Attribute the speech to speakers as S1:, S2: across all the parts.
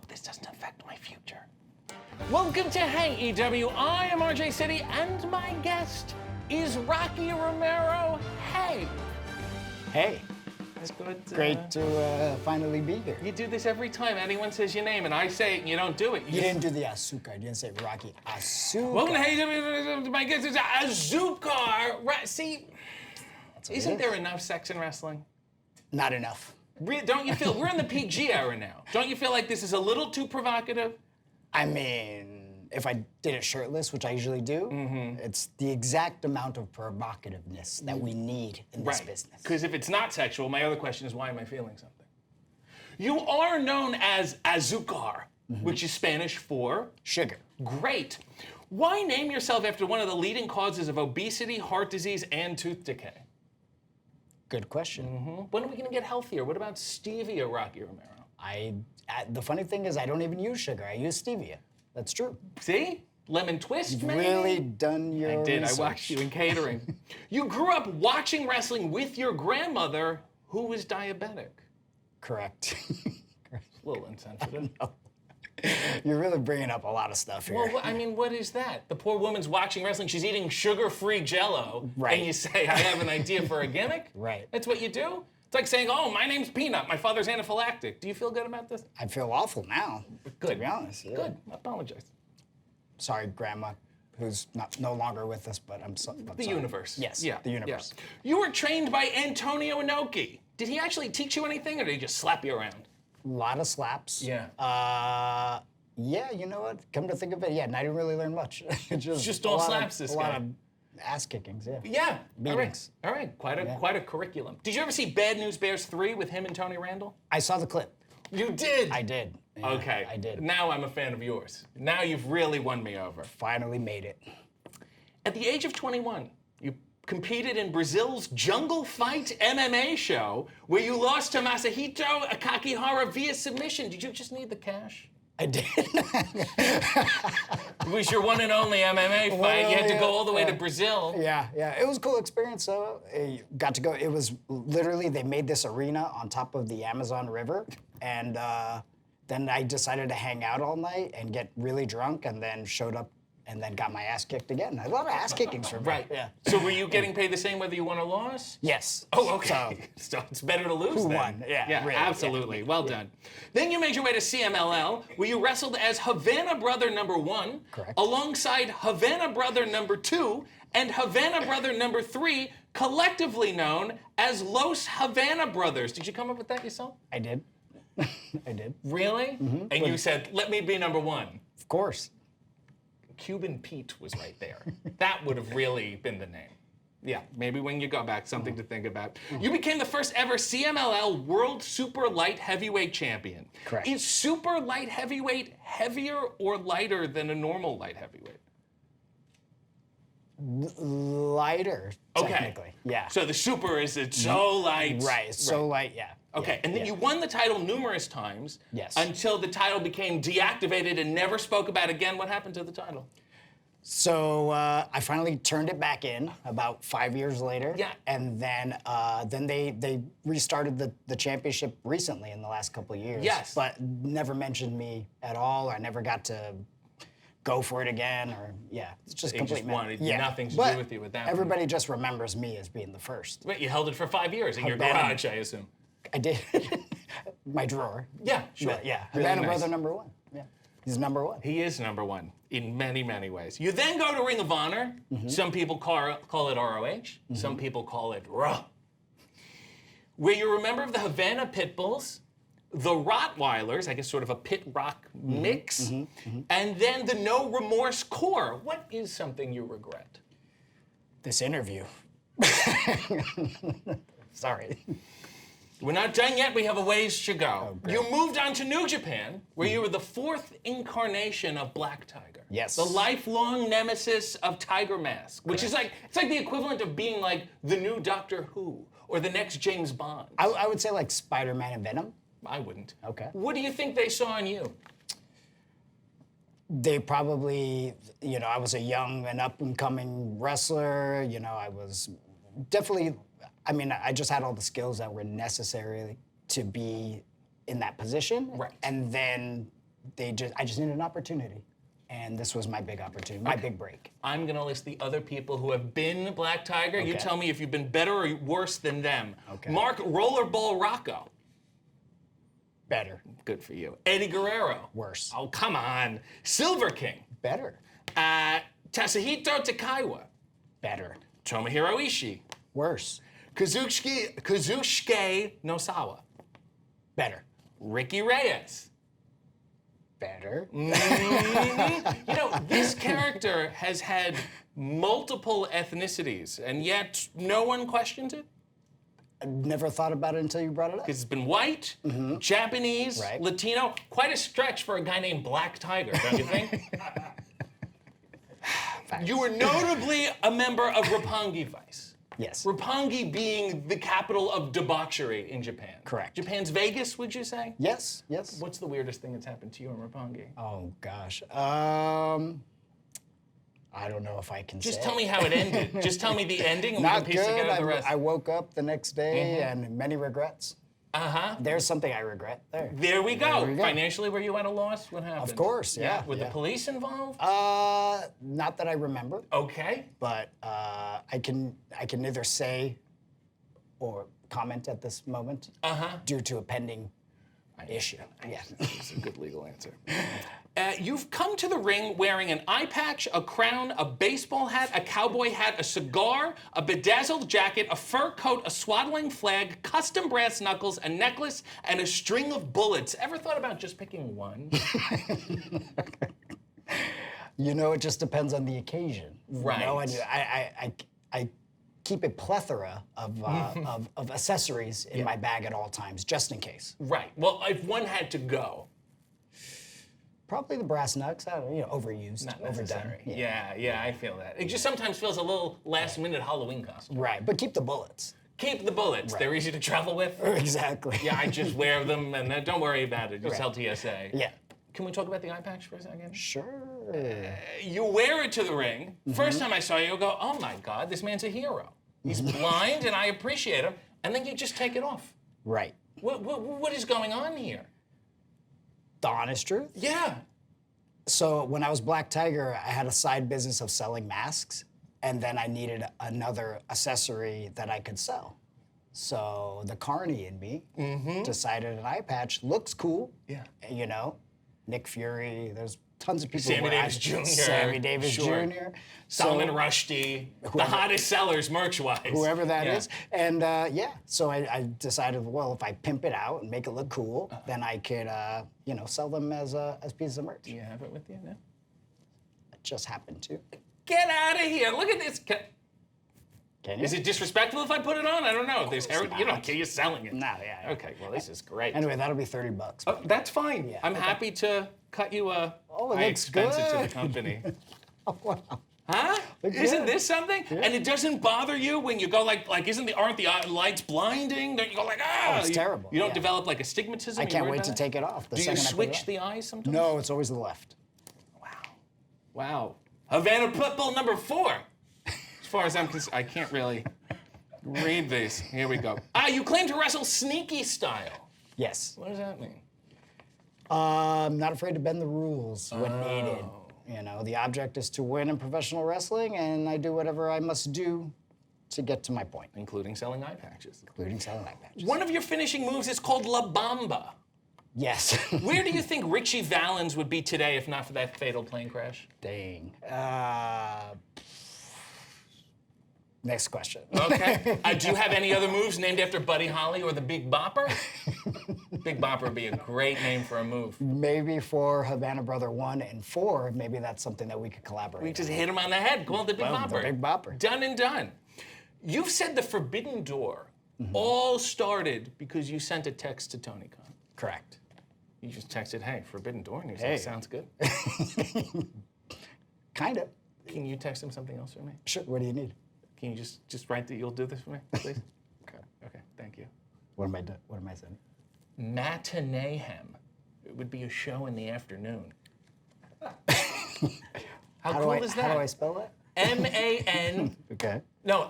S1: hope this doesn't affect my future. Welcome to Hey EW. I am RJ City, and my guest is Rocky Romero. Hey.
S2: Hey.
S1: It's good.
S2: Great to finally be here.
S1: You do this every time anyone says your name, and I say it, and you don't do it.
S2: You didn't do the Azúcar. You didn't say Rocky. Azúcar.
S1: Welcome to Hey EW. My guest is Azucar. Right? See, isn't there enough sex in wrestling?
S2: Not enough.
S1: Don't you feel, we're in the PG era now. Don't you feel like this is a little too provocative?
S2: I mean, if I did it shirtless, which I usually do, it's the exact amount of provocativeness that we need in this business.
S1: Because if it's not sexual, my other question is, why am I feeling something? You are known as Azúcar, which is Spanish for?
S2: Sugar.
S1: Great. Why name yourself after one of the leading causes of obesity, heart disease, and tooth decay?
S2: Good question.
S1: When are we going to get healthier? What about stevia, Rocky Romero?
S2: The funny thing is, I don't even use sugar. I use stevia. That's true.
S1: See? Lemon twist,
S2: You've
S1: maybe?
S2: really done your
S1: I did.
S2: research.
S1: I watched you in catering. You grew up watching wrestling with your grandmother, who was diabetic.
S2: Correct.
S1: A little insensitive.
S2: No. You're really bringing up a lot of stuff here.
S1: Well, I mean, what is that? The poor woman's watching wrestling. She's eating sugar-free Jell-O,
S2: Right.
S1: and you say, "I have an idea for a gimmick."
S2: Right.
S1: That's what you do. It's like saying, "Oh, my name's Peanut. My father's anaphylactic." Do you feel good about this?
S2: I feel awful now.
S1: Good.
S2: To be honest. Yeah.
S1: Good. I apologize.
S2: Sorry, Grandma, who's no longer with us, but I'm sorry.
S1: The universe.
S2: Yes.
S1: Yeah.
S2: The universe.
S1: Yeah. You were trained by Antonio Inoki. Did he actually teach you anything, or did he just slap you around?
S2: A lot of slaps.
S1: Yeah.
S2: Yeah, you know what? Come to think of it, yeah, and I didn't really learn much.
S1: Just all slaps, this
S2: a
S1: guy.
S2: lot of ass kickings, yeah.
S1: Yeah.
S2: Beatings.
S1: All right. Quite a curriculum. Did you ever see Bad News Bears 3 with him and Tony Randall?
S2: I saw the clip.
S1: You did.
S2: I did. Yeah,
S1: Okay.
S2: I did.
S1: Now I'm a fan of yours. Now you've really won me over.
S2: Finally made it.
S1: At the age of 21, you competed in Brazil's Jungle Fight MMA show, where you lost to Masahito Akakihara via submission. Did you just need the cash?
S2: I did.
S1: It was your one and only MMA fight. You had to go all the way to Brazil.
S2: Yeah. It was a cool experience. So got to go. It was literally, they made this arena on top of the Amazon River, and then I decided to hang out all night and get really drunk, and then showed up and then got my ass kicked again. A lot of ass kickings for me.
S1: Right.
S2: Yeah.
S1: So were you getting paid the same whether you won or lost?
S2: Yes.
S1: Oh, okay. So it's better to lose
S2: Who
S1: then.
S2: won? Yeah, really,
S1: absolutely.
S2: yeah.
S1: Well done. Then you made your way to CMLL, where you wrestled as Havana Brother number 1,
S2: Correct.
S1: alongside Havana Brother number 2 and Havana Brother number 3, collectively known as Los Havana Brothers. Did you come up with that yourself?
S2: I did. I did.
S1: Really? And you said, "Let me be number 1."
S2: Of course.
S1: Cuban Pete was right there. That would have really been the name. Yeah, maybe when you go back, something to think about. You became the first ever CMLL World Super Light Heavyweight Champion.
S2: Correct.
S1: Is Super Light Heavyweight heavier or lighter than a normal light heavyweight?
S2: Lighter,
S1: Okay.
S2: technically. Yeah.
S1: So the Super is it's so light.
S2: Right. It's so light, yeah.
S1: Okay,
S2: Yeah,
S1: and then
S2: yeah.
S1: you won the title numerous times.
S2: Yes.
S1: Until the title became deactivated and never spoke about again. What happened to the title?
S2: So I finally turned it back in about 5 years later.
S1: Yeah.
S2: And then they restarted the championship recently in the last couple of years.
S1: Yes.
S2: But never mentioned me at all. I never got to go for it again, or it's just
S1: They
S2: complete.
S1: just wanted
S2: yeah.
S1: nothing to
S2: But
S1: do with you at that point.
S2: everybody just remembers me as being the first.
S1: Wait, you held it for 5 years in your
S2: Havana.
S1: garage, I assume.
S2: I did. My drawer.
S1: Yeah, sure.
S2: But yeah.
S1: Really
S2: Havana
S1: nice.
S2: Brother number 1. Yeah. He's number 1.
S1: He is number 1 in many, many ways. You then go to Ring of Honor. Some people call it ROH. Some people call it Raw. Where you're a member of the Havana Pitbulls, the Rottweilers, I guess sort of a pit rock mix, and then the No Remorse Core. What is something you regret?
S2: This interview. Sorry.
S1: We're not done yet. We have a ways to go.
S2: Oh, great.
S1: You moved on to New Japan, where you were the 4th incarnation of Black Tiger.
S2: Yes.
S1: The lifelong nemesis of Tiger Mask, which is it's like the equivalent of being like the new Doctor Who or the next James Bond.
S2: I would say like Spider-Man and Venom.
S1: I wouldn't.
S2: Okay.
S1: What do you think they saw in you?
S2: They probably, I was a young and up-and-coming wrestler. I was definitely, I just had all the skills that were necessary to be in that position.
S1: Right.
S2: And then I just needed an opportunity. And this was my big opportunity, my big break.
S1: I'm gonna list the other people who have been Black Tiger. You tell me if you've been better or worse than them.
S2: Okay.
S1: Mark Rollerball Rocco.
S2: Better.
S1: Good for you. Eddie Guerrero.
S2: Worse.
S1: Oh, come on. Silver King.
S2: Better.
S1: Tasahito Takaiwa.
S2: Better.
S1: Tomohiro Ishii.
S2: Worse.
S1: Kazushige Nosawa.
S2: Better.
S1: Ricky Reyes.
S2: Better.
S1: You know, this character has had multiple ethnicities, and yet no one questions it.
S2: I never thought about it until you brought it up.
S1: Because it's been white, Japanese, Latino. Quite a stretch for a guy named Black Tiger, don't you think? You were notably a member of Roppongi Vice.
S2: Yes.
S1: Roppongi being the capital of debauchery in Japan.
S2: Correct.
S1: Japan's Vegas, would you say?
S2: Yes, yes.
S1: What's the weirdest thing that's happened to you in Roppongi?
S2: Oh, gosh. I don't know if I can
S1: Just
S2: say.
S1: tell me how it ended. Just tell me the ending and
S2: Not
S1: we can piece
S2: good.
S1: together the rest.
S2: I woke up the next day and many regrets.
S1: Uh-huh.
S2: There's something I regret there.
S1: There we go.
S2: There we go.
S1: Financially, were you at a loss? What happened?
S2: Of course, yeah.
S1: Were the police involved?
S2: Not that I remember,
S1: Okay.
S2: but I can neither say or comment at this moment due to a pending issue. Yeah.
S1: That's a good legal answer. You've come to the ring wearing an eye patch, a crown, a baseball hat, a cowboy hat, a cigar, a bedazzled jacket, a fur coat, a swaddling flag, custom brass knuckles, a necklace, and a string of bullets. Ever thought about just picking one?
S2: You know, it just depends on the occasion.
S1: Right.
S2: You know, and I keep a plethora of accessories in my bag at all times, just in case.
S1: Right. Well, if one had to go.
S2: Probably the brass knucks, overused,
S1: Not
S2: overdone.
S1: necessary. Yeah, I feel that. It just sometimes feels a little last-minute Halloween costume.
S2: Right, but keep the bullets.
S1: Keep the bullets.
S2: Right.
S1: They're easy to travel with.
S2: Exactly.
S1: Yeah, I just wear them, and don't worry about it. Just tell TSA.
S2: Yeah.
S1: Can we talk about the eye patch for a second?
S2: Sure.
S1: You wear it to the ring. First time I saw you, you'll go, oh my God, this man's a hero. He's blind, and I appreciate him. And then you just take it off.
S2: Right.
S1: What is going on here?
S2: The honest truth.
S1: Yeah.
S2: So when I was Black Tiger, I had a side business of selling masks, and then I needed another accessory that I could sell. So the carny in me decided an eye patch looks cool.
S1: Yeah.
S2: You know, Nick Fury. There's tons of people.
S1: Sammy Davis Jr.
S2: Sammy Davis
S1: Sure.
S2: Jr.
S1: Solomon Rushdie, the hottest sellers merch-wise.
S2: Whoever that is. And so I decided, well, if I pimp it out and make it look cool, then I could, sell them as pieces of merch.
S1: Do you have it with you now?
S2: It just happened to.
S1: Get out of here! Look at this.
S2: Can you?
S1: Is it disrespectful if I put it on? I don't know. There's you don't care. You're selling it.
S2: No, yeah.
S1: Okay, well, this is great.
S2: Anyway, that'll be $30.
S1: Oh, that's fine.
S2: Yeah,
S1: I'm happy to cut you a.
S2: Oh, it
S1: I
S2: looks
S1: expense it to
S2: good.
S1: the company.
S2: Oh, wow.
S1: Huh?
S2: Looks
S1: Isn't
S2: good.
S1: this something? Yeah. And it doesn't bother you when you go like aren't the lights blinding? Don't you go like ah?
S2: Oh, it's terrible.
S1: You don't
S2: Yeah.
S1: develop like astigmatism.
S2: I
S1: Are you
S2: can't
S1: worried
S2: wait
S1: about
S2: to
S1: that?
S2: take it off.
S1: Do you switch the eyes sometimes?
S2: No, it's always the left.
S1: Wow. Havana Pitbull number 4. As far as I'm concerned, I can't really read these. Here we go. You claim to wrestle sneaky style.
S2: Yes.
S1: What does that mean?
S2: I'm not afraid to bend the rules when needed. You know, the object is to win in professional wrestling, and I do whatever I must do to get to my point,
S1: Including selling eye patches.
S2: including selling eye patches.
S1: One of your finishing moves is called La Bamba.
S2: Yes.
S1: Where do you think Richie Valens would be today if not for that fatal plane crash?
S2: Dang. Next question.
S1: Okay. Do you have any other moves named after Buddy Holly or the Big Bopper? Big Bopper would be a great name for a move.
S2: Maybe for Havana Brother 1 and 4, maybe that's something that we could collaborate
S1: We just
S2: on.
S1: hit him on the head, call it the Big
S2: Boom,
S1: Bopper.
S2: the Big Bopper.
S1: Done and done. You've said the Forbidden Door all started because you sent a text to Tony Khan.
S2: Correct.
S1: You just texted, hey, Forbidden Door, and he's
S2: Hey.
S1: like, sounds good.
S2: Kind of.
S1: Can you text him something else for me?
S2: Sure. What do you need?
S1: Can you just write that you'll do this for me, please? Okay, thank you.
S2: What am I saying?
S1: Matineehem. It would be a show in the afternoon. How cool is that?
S2: How do I spell that?
S1: M-A-N,
S2: Okay.
S1: no,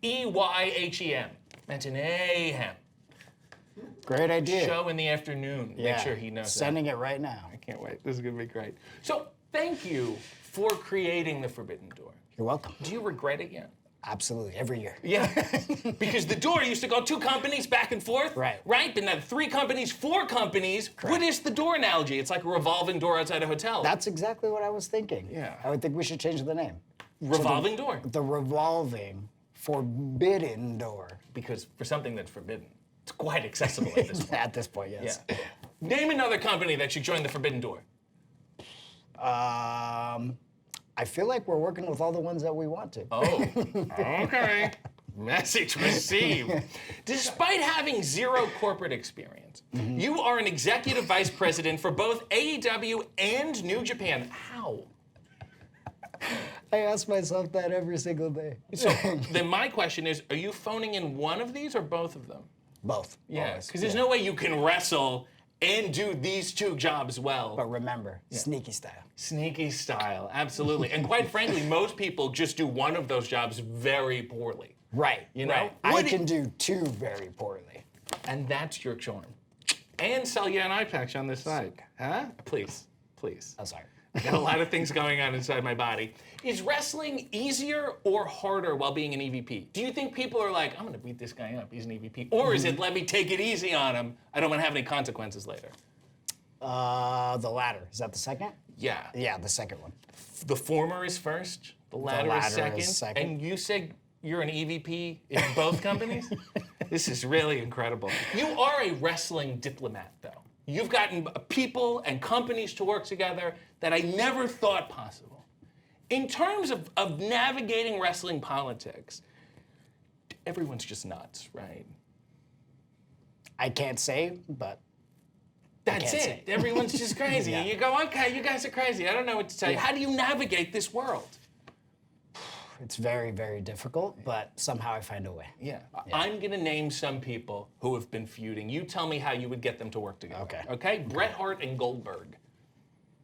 S1: M-A-T-I-N-E-Y-H-E-M. Matineehem.
S2: Great idea.
S1: show in the afternoon.
S2: Yeah.
S1: Make sure he knows
S2: Sending it right now.
S1: that. I can't wait. This is going to be great. So thank you for creating the Forbidden Door.
S2: You're welcome.
S1: Do you regret it yet?
S2: Absolutely, every year.
S1: Yeah, because the door used to go 2 companies back and forth.
S2: Right.
S1: Right, but now 3 companies, 4 companies. What is the door analogy? It's like a revolving door outside a hotel.
S2: That's exactly what I was thinking.
S1: Yeah.
S2: I would think we should change the name.
S1: revolving door.
S2: The revolving forbidden door.
S1: Because for something that's forbidden, it's quite accessible at this point.
S2: At this point, yes.
S1: Yeah. Name another company that should join the Forbidden Door.
S2: I feel like we're working with all the ones that we want to.
S1: Oh, okay. Message received. Despite having 0 corporate experience, you are an executive vice president for both AEW and New Japan. How?
S2: I ask myself that every single day.
S1: So then my question is, are you phoning in one of these or both of them?
S2: Both.
S1: Yeah,
S2: always.
S1: because there's no way you can wrestle and do these 2 jobs well.
S2: But remember, sneaky style.
S1: Sneaky style, absolutely. And quite frankly, most people just do one of those jobs very poorly.
S2: Right.
S1: You know?
S2: Right. I can do 2 very poorly.
S1: And that's your charm. And sell you an eye patch on this side. Huh? Please, please.
S2: Oh, sorry.
S1: I got a lot of things going on inside my body. Is wrestling easier or harder while being an EVP? Do you think people are like, I'm going to beat this guy up, he's an EVP? Or is it, let me take it easy on him, I don't want to have any consequences later?
S2: The latter. Is that the second?
S1: Yeah.
S2: Yeah, the second one.
S1: The former is first, the latter,
S2: latter
S1: is
S2: is
S1: second.
S2: second.
S1: And you say you're an EVP in both companies? This is really incredible. You are a wrestling diplomat, though. You've gotten people and companies to work together that I never thought possible. In terms of navigating wrestling politics, everyone's just nuts, right?
S2: I can't say, but
S1: That's
S2: can't
S1: it.
S2: say.
S1: Everyone's just crazy.
S2: Yeah.
S1: You go, okay, you guys are crazy. I don't know what to tell you.
S2: Yeah.
S1: How do you navigate this world?
S2: it's very, very difficult, but somehow I find a way.
S1: Yeah. I'm going to name some people who have been feuding. You tell me how you would get them to work together.
S2: Okay.
S1: Okay? Bret Hart and Goldberg.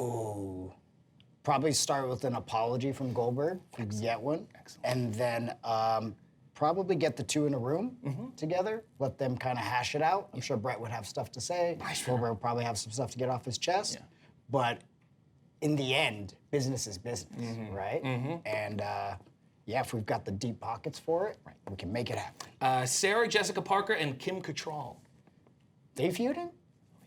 S2: Ooh. Probably start with an apology from Goldberg, if you can get one.
S1: Excellent.
S2: And then probably get the 2 in a room together, let them kind of hash it out. I'm sure Bret would have stuff to say. Goldberg would probably have some stuff to get off his chest.
S1: Yeah.
S2: But in the end, business is business, right? And yeah, if we've got the deep pockets for it, we can make it happen.
S1: Sarah Jessica Parker and Kim Cattrall.
S2: They feuding?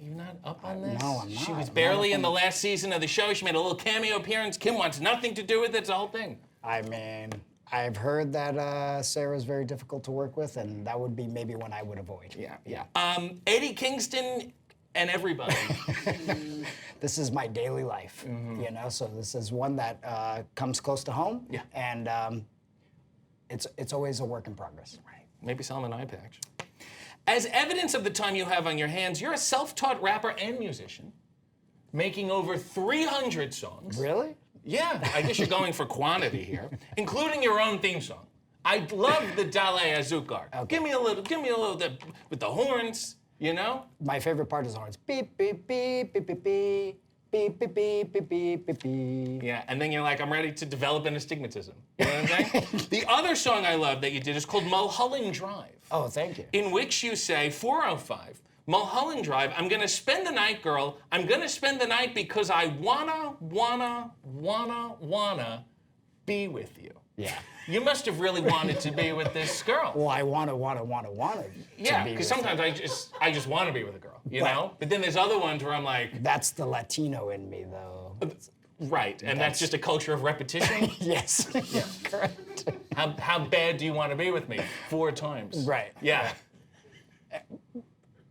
S1: Are you not up on this?
S2: No, I'm
S1: She
S2: not.
S1: was
S2: I'm
S1: barely
S2: not
S1: in the last season of the show. She made a little cameo appearance. Kim wants nothing to do with it. It's the whole thing.
S2: I mean, I've heard that Sarah's very difficult to work with, and that would be maybe one I would avoid.
S1: Yeah. Eddie Kingston and everybody.
S2: This is my daily life, you know. So this is one that comes close to home.
S1: Yeah.
S2: And it's always a work in progress.
S1: Right. Maybe sell him an eye patch. As evidence of the time you have on your hands, you're a self-taught rapper and musician, making over 300 songs.
S2: Really?
S1: Yeah, I guess you're going for quantity here, including your own theme song. I love the Dale Azúcar.
S2: Okay.
S1: Give me a little with the horns, you know?
S2: My favorite part is the horns. Beep beep beep beep beep beep. Beep, beep, beep, beep, beep, beep, beep.
S1: Yeah, and then you're like, I'm ready to develop an astigmatism. You know what I'm saying? The other song I love that you did is called Mulholland Drive.
S2: Oh, thank you.
S1: In which you say, 405, Mulholland Drive, I'm gonna spend the night, girl. I'm gonna spend the night because I wanna be with you.
S2: Yeah.
S1: You must have really wanted to be with this girl.
S2: Well, I wanna.
S1: Yeah,
S2: be
S1: because
S2: with
S1: sometimes
S2: her.
S1: I just want to be with a girl, you
S2: But-
S1: know? But then there's other ones where I'm like,
S2: That's the Latino in me, though.
S1: right, and that's just a culture of repetition.
S2: Yes. Correct.
S1: How bad do you want to be with me? 4 times.
S2: Right.
S1: Yeah.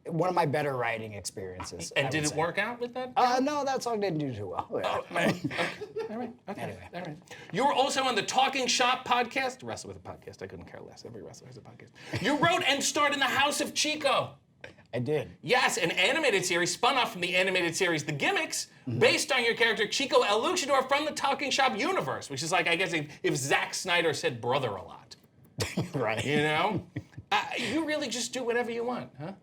S2: One of my better writing experiences.
S1: And
S2: I
S1: did
S2: would
S1: it
S2: say.
S1: work out with that?
S2: No, that song didn't do too well. Yeah.
S1: All right. Okay.
S2: Anyway.
S1: All right. You were also on the Talking Shop podcast. Wrestle with a podcast. I couldn't care less. Every wrestler has a podcast. You wrote and starred in the House of Chico.
S2: I did.
S1: Yes, an animated series spun off from the animated series The Gimmicks, based on your character Chico El Luchador from the Talking Shop universe, which is like, I guess, if Zack Snyder said brother a lot.
S2: Right.
S1: You know? You really just do whatever you want, huh?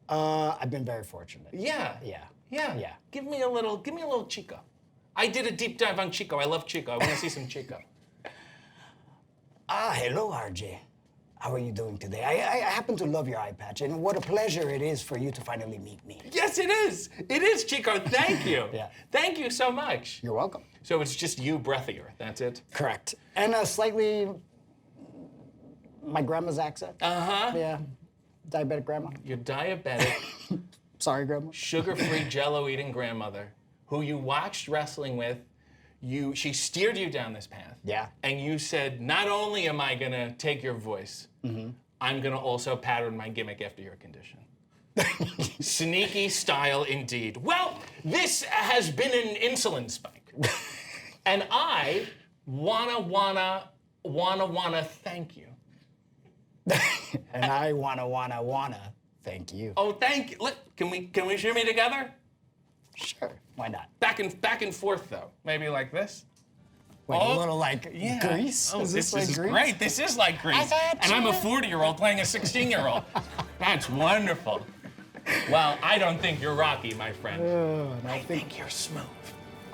S2: I've been very fortunate.
S1: Yeah.
S2: Yeah.
S1: Yeah. Give me a little Chico. I did a deep dive on Chico. I love Chico. I want to see some Chico.
S2: Hello, RJ. How are you doing today? I happen to love your eye patch, and what a pleasure it is for you to finally meet me.
S1: Yes, it is. It is, Chico. Thank you.
S2: Yeah.
S1: Thank you so much.
S2: You're welcome.
S1: So it's just you breathier. That's it?
S2: Correct. And slightly my grandma's accent.
S1: Uh-huh.
S2: Yeah. Diabetic grandma.
S1: Your diabetic,
S2: Sorry, grandma.
S1: sugar-free Jell-O-eating grandmother who you watched wrestling with, she steered you down this path.
S2: Yeah.
S1: And you said, not only am I going to take your voice, I'm going to also pattern my gimmick after your condition. Sneaky style indeed. Well, this has been an insulin spike. And I wanna thank you.
S2: And I wanna thank you.
S1: Oh, thank you. Look, can we shimmy together?
S2: Sure. Why not?
S1: Back and forth though. Maybe like this.
S2: Like
S1: Oh,
S2: a little like grease?
S1: Oh,
S2: is this like
S1: is
S2: grease?
S1: great. This is like grease. And I'm a 40-year-old playing a 16-year-old. That's wonderful. Well, I don't think you're Rocky, my friend.
S2: And
S1: I think you're smooth.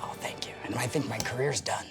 S2: Oh, thank you. And I think my career's done.